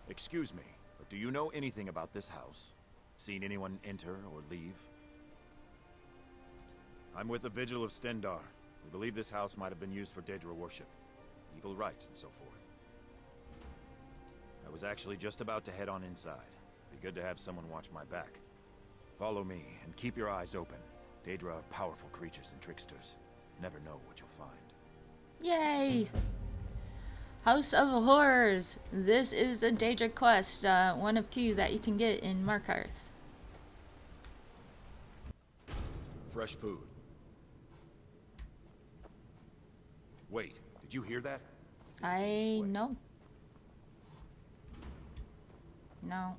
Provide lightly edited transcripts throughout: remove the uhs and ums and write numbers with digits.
Excuse me, but do you know anything about this house? Seen anyone enter or leave? I'm with the Vigil of Stendarr. We believe this house might have been used for Daedra worship, evil rites, and so forth. I was actually just about to head on inside. Be good to have someone watch my back. Follow me, and keep your eyes open. Daedra are powerful creatures and tricksters. Never know what you'll find. Yay! House of Horrors. This is a Daedric quest, one of 2 that you can get in Markarth. Fresh food. Wait, did you hear that? No. No.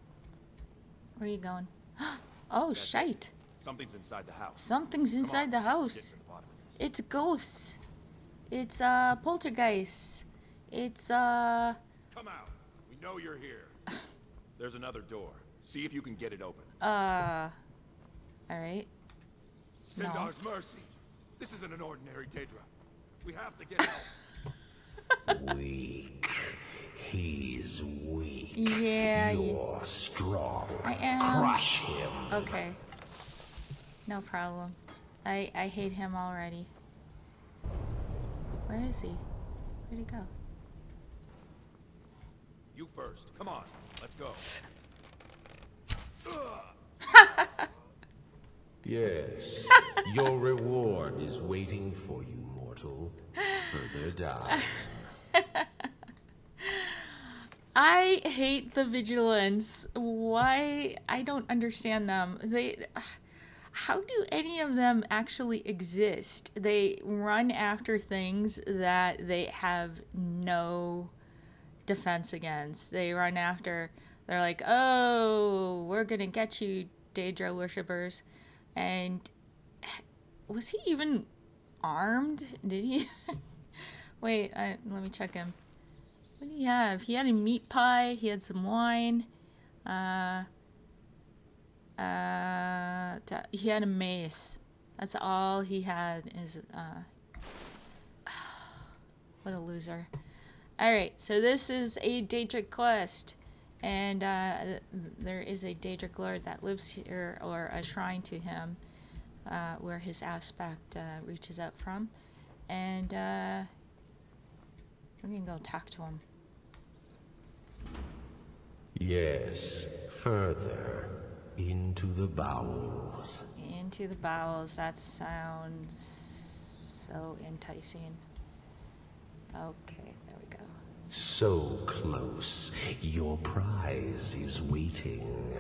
Where are you going? Oh, That's shite. Something's inside the house. Something's inside the Get house. to the bottom of this. It's ghosts. It's, poltergeists. It's, Come out. We know you're here. There's another door. See if you can get it open. Alright. Stendarr's mercy. This isn't an ordinary Daedra. We have to get help. Weak. He's weak. Yeah, You're strong. I am. Crush him. Okay. No problem. I hate him already. Where is he? Where'd he go? You first. Come on. Let's go. Yes. Your reward is waiting for you, mortal. Further down. I hate the vigilants. Why? I don't understand them. How do any of them actually exist? They run after things that they have no defense against. They run after, they're like, oh, we're gonna get you, Daedra worshippers. And was he even armed? Did he? Wait, let me check him. What did he have? He had a meat pie. He had some wine. He had a mace. That's all he had. Is what a loser. All right, so this is a Daedric quest, and there is a Daedric lord that lives here, or a shrine to him, where his aspect reaches out from, and we're gonna go talk to him. Yes, further into the bowels. Into the bowels. That sounds so enticing. Okay, there we go. So close. Your prize is waiting.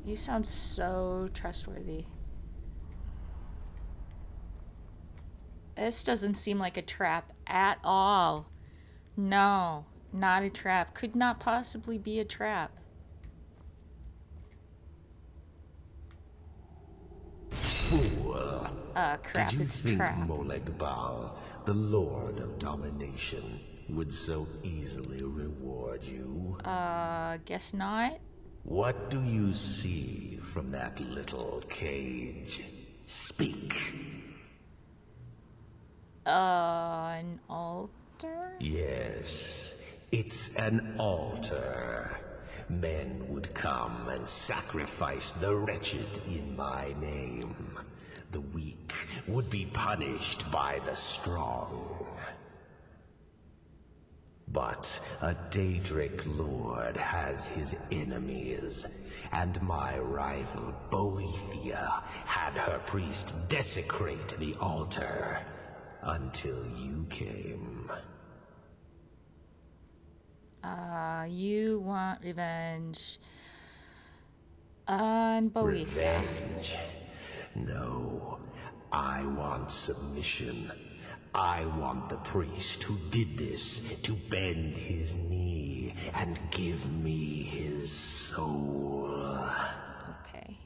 You sound so trustworthy. This doesn't seem like a trap at all. No, not a trap. Could not possibly be a trap. Fool. Crap, Did you it's think trap. Molag Bal, the Lord of Domination, would so easily reward you? Guess not. What do you see from that little cage? Speak. An altar? Yes, it's an altar. Men would come and sacrifice the wretched in my name. The weak would be punished by the strong. But a Daedric lord has his enemies, and my rival Boethiah had her priest desecrate the altar until you came. You want revenge on Boethiah. Revenge? No, I want submission. I want the priest who did this to bend his knee and give me his soul. Okay.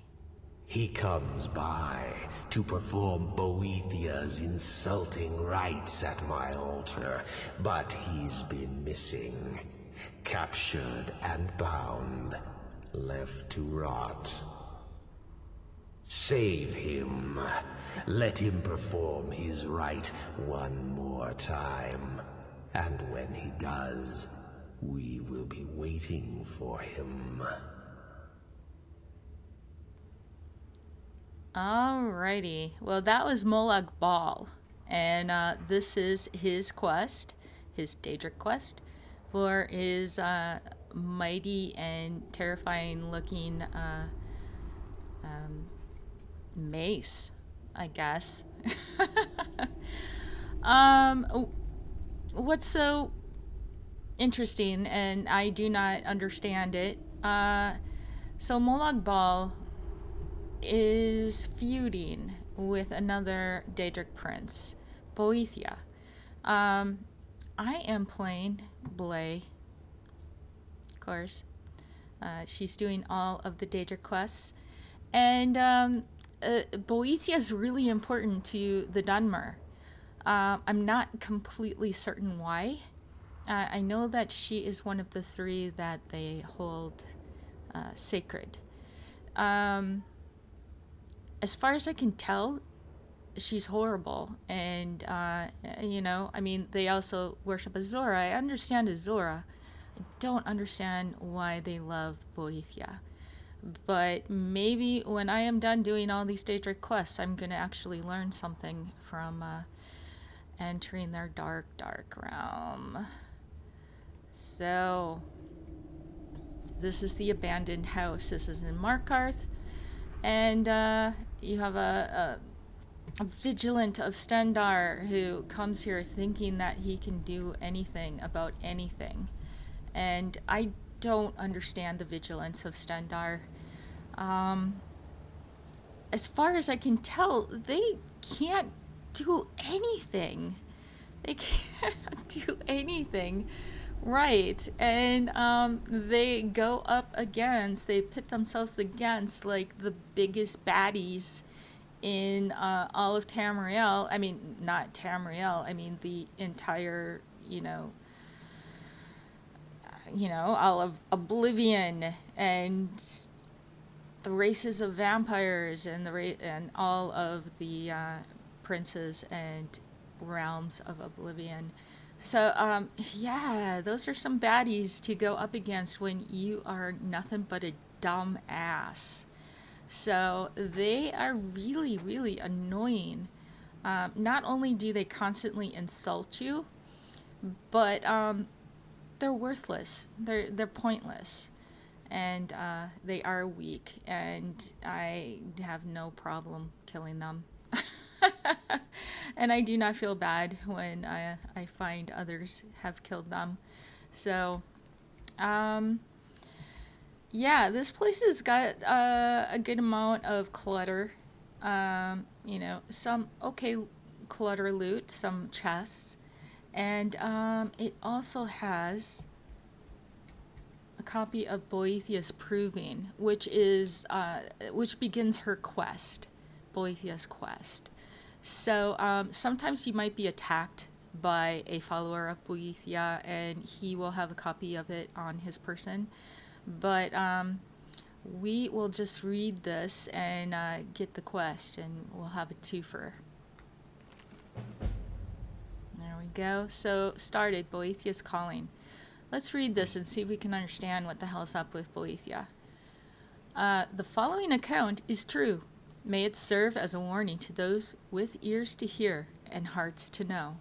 He comes by to perform Boethiah's insulting rites at my altar, but he's been missing. Captured and bound, left to rot. Save him. Let him perform his rite one more time. And when he does, we will be waiting for him. Alrighty. Well, that was Molag Bal. And this is his quest, his Daedric quest, for his mighty and terrifying looking mace, I guess. What's so interesting, and I do not understand it, so Molag Bal is feuding with another Daedric prince, Boethiah. I am playing Blae, of course. She's doing all of the Daedric quests, and Boethiah is really important to the Dunmer. I'm not completely certain why. I know that she is one of the three that they hold sacred. As far as I can tell, she's horrible. And, I mean, they also worship Azora. I understand Azora. I don't understand why they love Boethiah. But maybe when I am done doing all these Daedric quests, I'm going to actually learn something from entering their dark realm. So, this is the abandoned house. This is in Markarth. And you have a vigilant of Stendarr who comes here thinking that he can do anything about anything. And I don't understand the vigilance of Stendarr. As far as I can tell, they can't do anything. They can't do anything right. And they go up against, they pit themselves against like the biggest baddies in all of Tamriel. I mean, not Tamriel, I mean the entire, all of Oblivion, and the races of vampires, and and all of the princes and realms of Oblivion. So, yeah, those are some baddies to go up against when you are nothing but a dumb ass. So they are really, really annoying. Not only do they constantly insult you, but they're worthless. They're pointless, and they are weak. And I have no problem killing them. And I do not feel bad when I find others have killed them. So, yeah, this place has got a good amount of clutter. Some okay clutter loot, some chests, and it also has a copy of Boethiah's Proving, which begins her quest, Boethiah's quest. So sometimes you might be attacked by a follower of Boethiah, and he will have a copy of it on his person. But we will just read this and get the quest, and we'll have a twofer. There we go. So, started, Boethiah's Calling. Let's read this and see if we can understand what the hell's up with Boethiah. The following account is true. May it serve as a warning to those with ears to hear and hearts to know.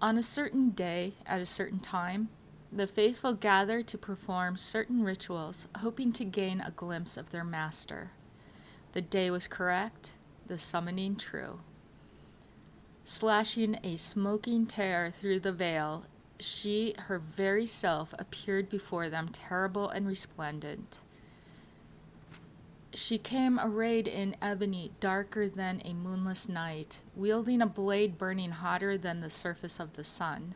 On a certain day, at a certain time, the faithful gather to perform certain rituals, hoping to gain a glimpse of their master. The day was correct, the summoning true. Slashing a smoking tear through the veil, she, her very self, appeared before them, terrible and resplendent. She came arrayed in ebony, darker than a moonless night, wielding a blade burning hotter than the surface of the sun.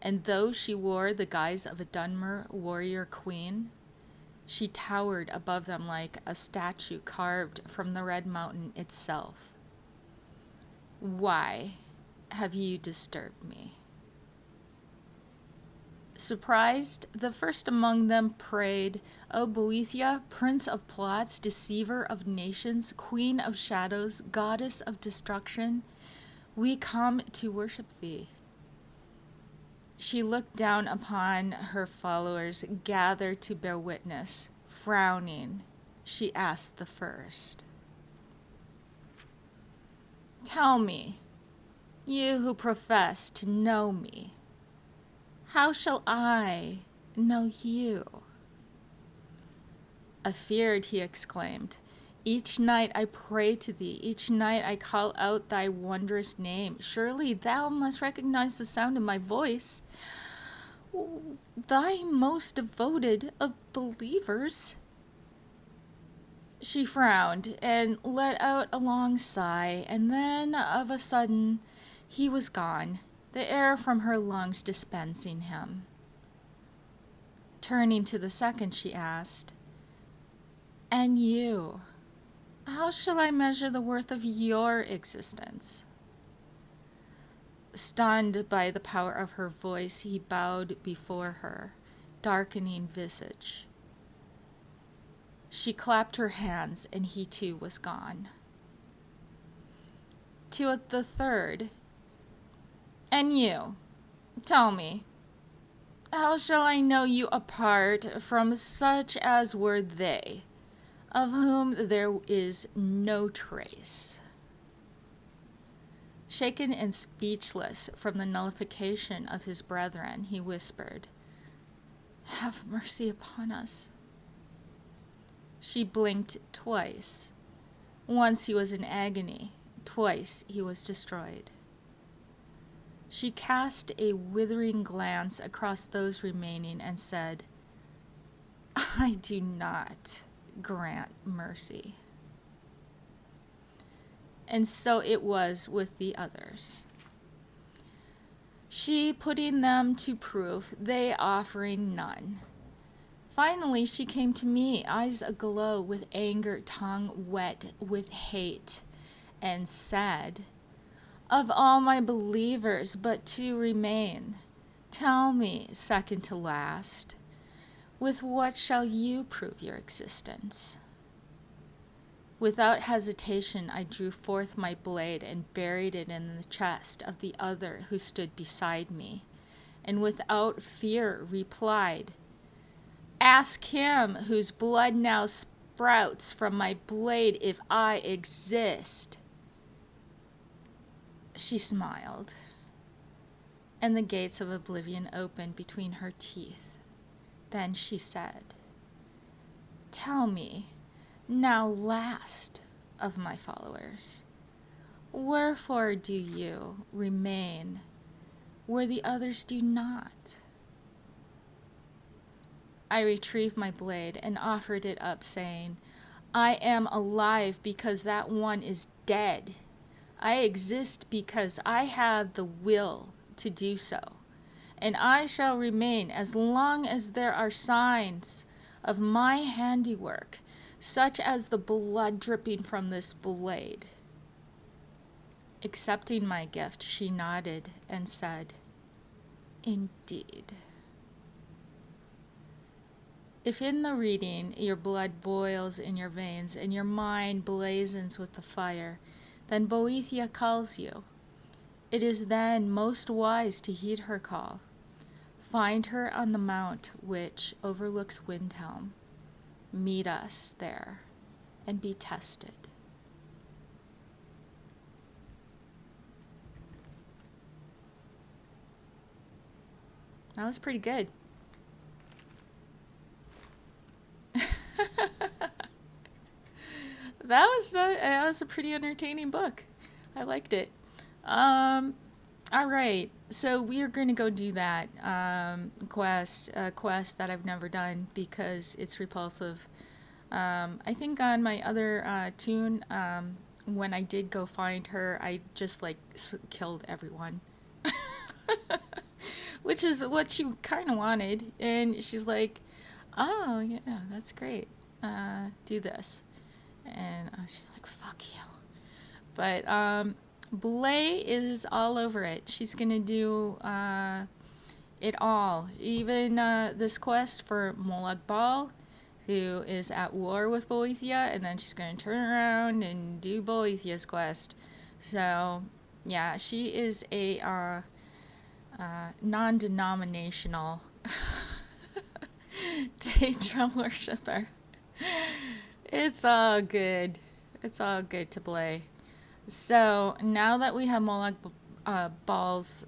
And though she wore the guise of a Dunmer warrior queen, she towered above them like a statue carved from the Red Mountain itself. Why have you disturbed me? Surprised, the first among them prayed, O Boethiah, prince of plots, deceiver of nations, queen of shadows, goddess of destruction, we come to worship thee. She looked down upon her followers gathered to bear witness. Frowning, she asked the first, "Tell me, you who profess to know me, how shall I know you?" "Afeared," he exclaimed. "Each night I pray to thee, each night I call out thy wondrous name. Surely thou must recognize the sound of my voice. Thy most devoted of believers." She frowned and let out a long sigh, and then of a sudden he was gone, the air from her lungs dispensing him. Turning to the second, she asked, "And you? How shall I measure the worth of your existence?" Stunned by the power of her voice, he bowed before her, darkening visage. She clapped her hands, and he too was gone. To the third, "And you, tell me, how shall I know you apart from such as were they, of whom there is no trace?" Shaken and speechless from the nullification of his brethren, he whispered, "Have mercy upon us." She blinked twice. Once he was in agony, twice he was destroyed. She cast a withering glance across those remaining and said, "I do not grant mercy." And so it was with the others. She putting them to proof, they offering none. Finally, she came to me, eyes aglow with anger, tongue wet with hate, and said, "Of all my believers, but two remain. Tell me, second to last, with what shall you prove your existence?" Without hesitation, I drew forth my blade and buried it in the chest of the other who stood beside me, and without fear replied, "Ask him whose blood now sprouts from my blade if I exist." She smiled, and the gates of oblivion opened between her teeth. Then she said, "Tell me, now last of my followers, wherefore do you remain where the others do not?" I retrieved my blade and offered it up, saying, "I am alive because that one is dead. I exist because I have the will to do so, and I shall remain as long as there are signs of my handiwork, such as the blood dripping from this blade." Accepting my gift, she nodded and said, "Indeed." If in the reading your blood boils in your veins and your mind blazons with the fire, then Boethiah calls you. It is then most wise to heed her call. Find her on the mount which overlooks Windhelm. Meet us there and be tested. That was pretty good. That was a pretty entertaining book. I liked it. All right, so we are going to go do that quest that I've never done because it's repulsive. I think on my other tune, when I did go find her, I just killed everyone, which is what she kind of wanted. And she's like, "Oh yeah, that's great. Do this." And she's like, "Fuck you." But Blae is all over it. She's gonna do it all. Even this quest for Molag Bal, who is at war with Boethiah, and then she's gonna turn around and do Boethiah's quest. So yeah, she is a non-denominational Daedra worshiper. It's all good. It's all good to Blae. So now that we have Molag Bal's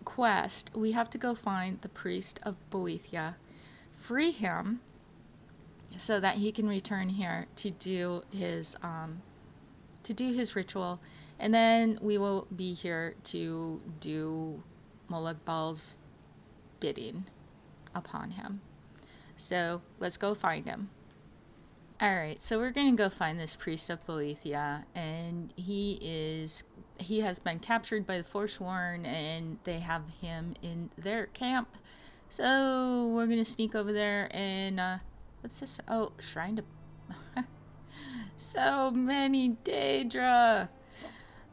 quest, we have to go find the priest of Boethiah, free him, so that he can return here to do his ritual, and then we will be here to do Molag Bal's bidding upon him. So let's go find him. Alright, so we're going to go find this priest of Boethiah, and he has been captured by the Forsworn, and they have him in their camp. So we're going to sneak over there and, what's this? Oh, Shrine to... So many Daedra!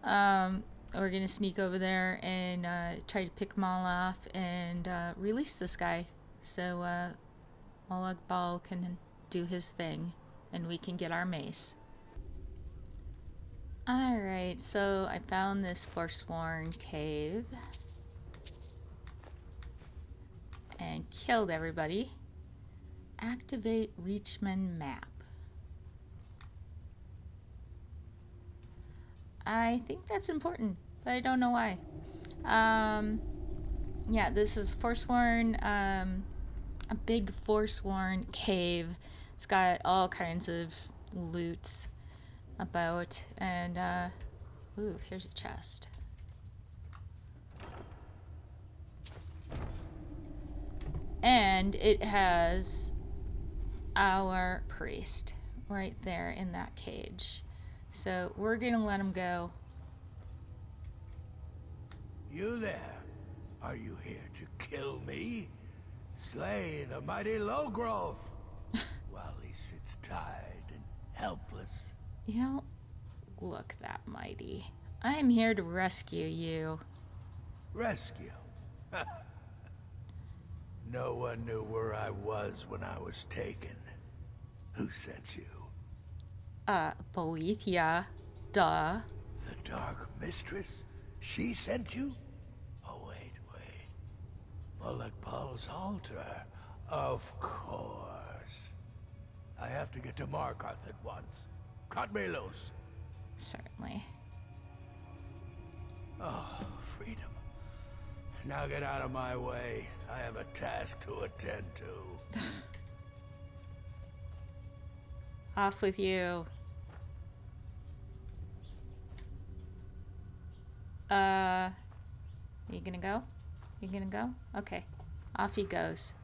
We're going to sneak over there and try to pick them all off and release this guy. So Molag Bal can do his thing. And we can get our mace. Alright, so I found this Forsworn cave. And killed everybody. Activate Reachman map. I think that's important, but I don't know why. Yeah, this is Forsworn, a big Forsworn cave. It's got all kinds of loots about, and ooh, here's a chest. And it has our priest right there in that cage. So we're gonna let him go. You there? Are you here to kill me? Slay the mighty Logrove while he sits tied and helpless. You don't look that mighty. I am here to rescue you. Rescue? No one knew where I was when I was taken. Who sent you? Boethiah. Duh. The Dark Mistress? She sent you? Oh, wait. Molag Bal's altar. Of course. I have to get to Markarth at once. Cut me loose. Certainly. Oh, freedom. Now get out of my way. I have a task to attend to. Off with you. You gonna go? You gonna go? Okay. Off he goes.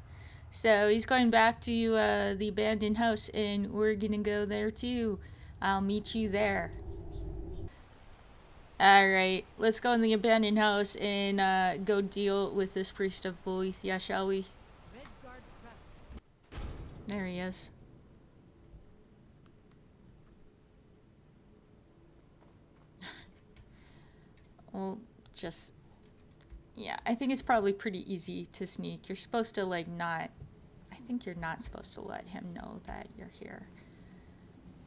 So he's going back to the abandoned house, and we're gonna go there too. I'll meet you there. Alright, let's go in the abandoned house and go deal with this priest of Boethiah, shall we? There he is. Well, just... yeah, I think it's probably pretty easy to sneak. You're supposed to, like, not... I think you're not supposed to let him know that you're here.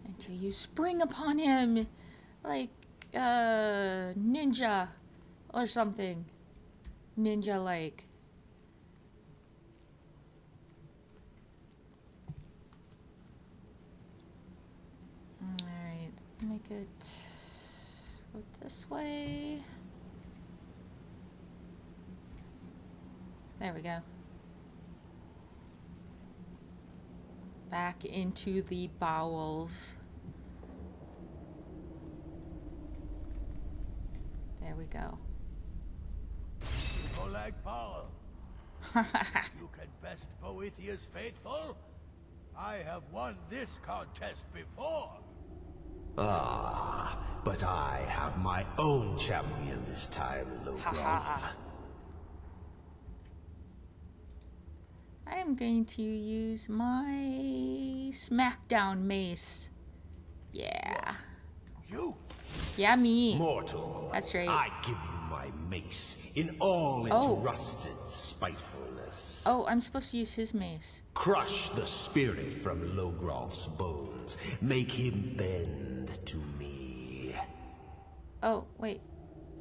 Until you spring upon him like ninja or something. Ninja-like. Alright, make it go this way. There we go. Back into the bowels. There we go. Molag Bal. You can best Boethiah's faithful? I have won this contest before. Ah, but I have my own champion this time, Logrove. I am going to use my Smackdown mace. Yeah. You? Yeah, me. Mortal, That's right. I give you my mace in all its rusted spitefulness. Oh, I'm supposed to use his mace. Crush the spirit from Logrove's bones. Make him bend to me. Oh, wait.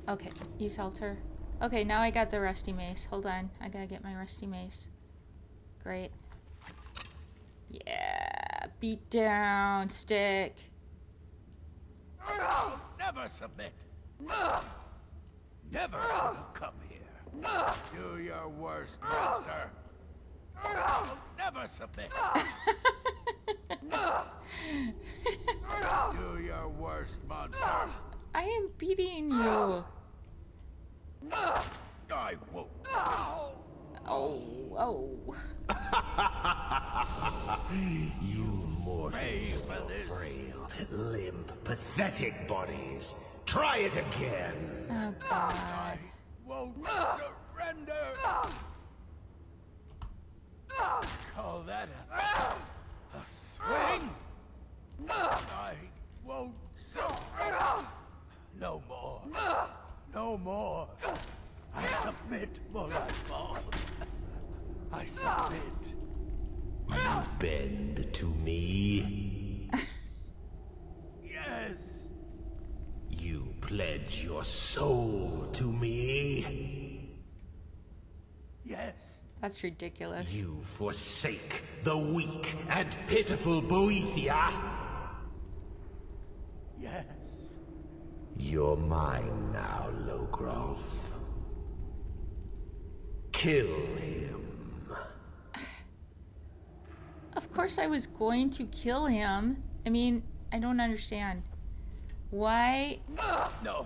Okay, use altar. Okay, now I got the rusty mace. Hold on. I gotta get my rusty mace. Great. Yeah. Beat down, stick. Never submit. Never should have come here. Do your worst, monster. Never submit. Do your worst, monster. I am beating you. I won't. Oh. You mortals, Pray for your this. frail, limp, pathetic bodies. Try it again. Oh, God. Won't surrender. Call that a swing? I won't surrender. No more. No more. I submit, Molag Bal. I submit. You bend to me. Yes. You pledge your soul to me. Yes. That's ridiculous. You forsake the weak and pitiful Boethiah. Yes. You're mine now, Logroth. Kill him. Of course I was going to kill him. I mean, I don't understand. Why No.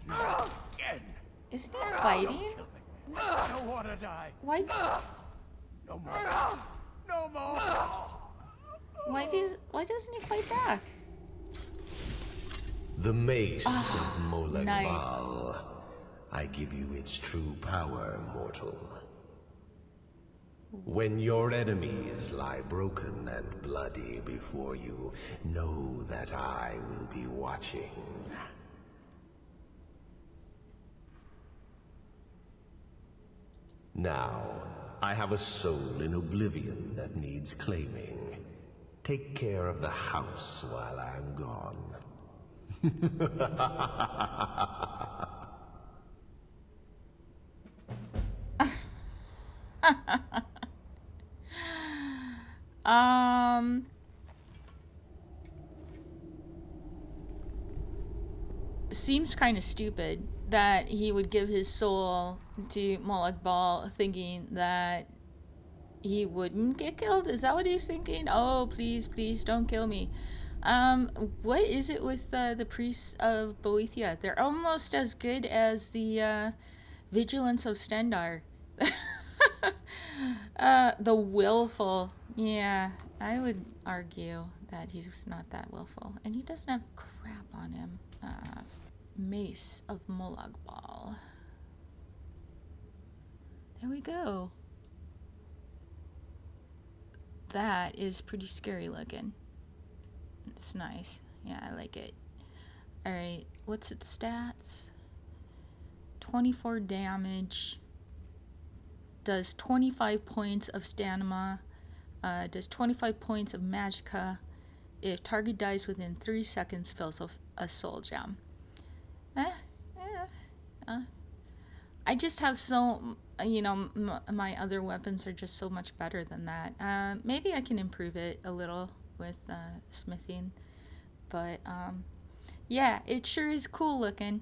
Not again. isn't he fighting? Kill me. I don't want to die. Why No more. No more. why doesn't he fight back? The Mace of Molag nice. Bal. I give you its true power, mortal. When your enemies lie broken and bloody before you, know that I will be watching. Now, I have a soul in oblivion that needs claiming. Take care of the house while I'm gone. Seems kind of stupid that he would give his soul to Molag Bal thinking that he wouldn't get killed. Is that what he's thinking? Oh, please don't kill me. What is it with the priests of Boethiah? They're almost as good as the vigilance of Stendar. The willful. Yeah, I would argue that he's not that willful. And he doesn't have crap on him. Mace of Molag Bal. There we go. That is pretty scary looking. It's nice. Yeah, I like it. Alright, what's its stats? 24 damage. Does 25 points of stamina. Does 25 points of magicka. If target dies within 3 seconds, fills a soul gem. I just have so, my other weapons are just so much better than that. Maybe I can improve it a little with smithing. But, yeah, it sure is cool looking.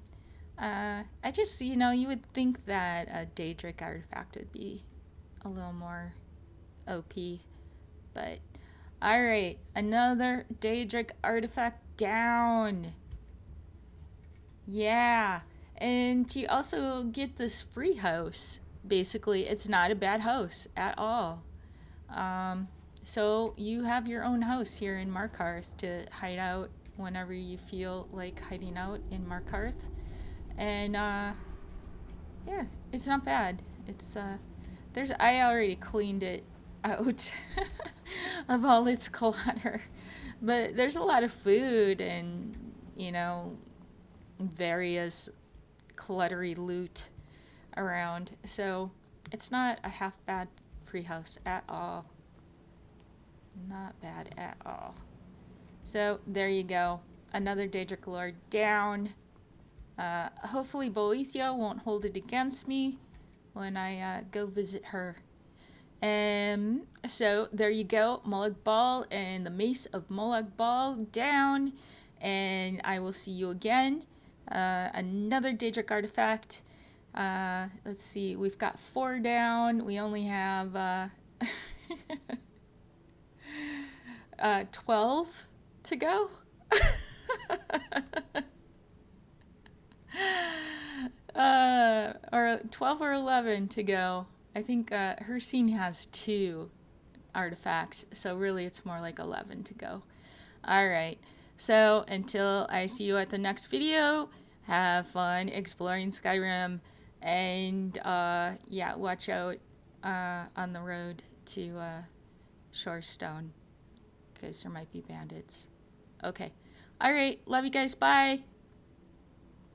I just, you would think that a Daedric artifact would be a little more OP. But, alright, another Daedric artifact down. Yeah, and you also get this free house. Basically, it's not a bad house at all. So you have your own house here in Markarth to hide out whenever you feel like hiding out in Markarth. And yeah, it's not bad. It's I already cleaned it out of all its clutter. But there's a lot of food and, various cluttery loot around. So it's not a half bad free house at all. Not bad at all. So there you go. Another Daedric Lord down. Hopefully Boethiah won't hold it against me when I go visit her. So there you go, Molag Bal and the Mace of Molag Bal down, and I will see you again. Another Daedric artifact. Let's see, we've got 4 down. We only have 12 to go. Or 12 or 11 to go. I think her scene has 2 artifacts, so really it's more like 11 to go. Alright, so until I see you at the next video, have fun exploring Skyrim, and yeah, watch out on the road to Shorestone, because there might be bandits. Okay, alright, love you guys, bye!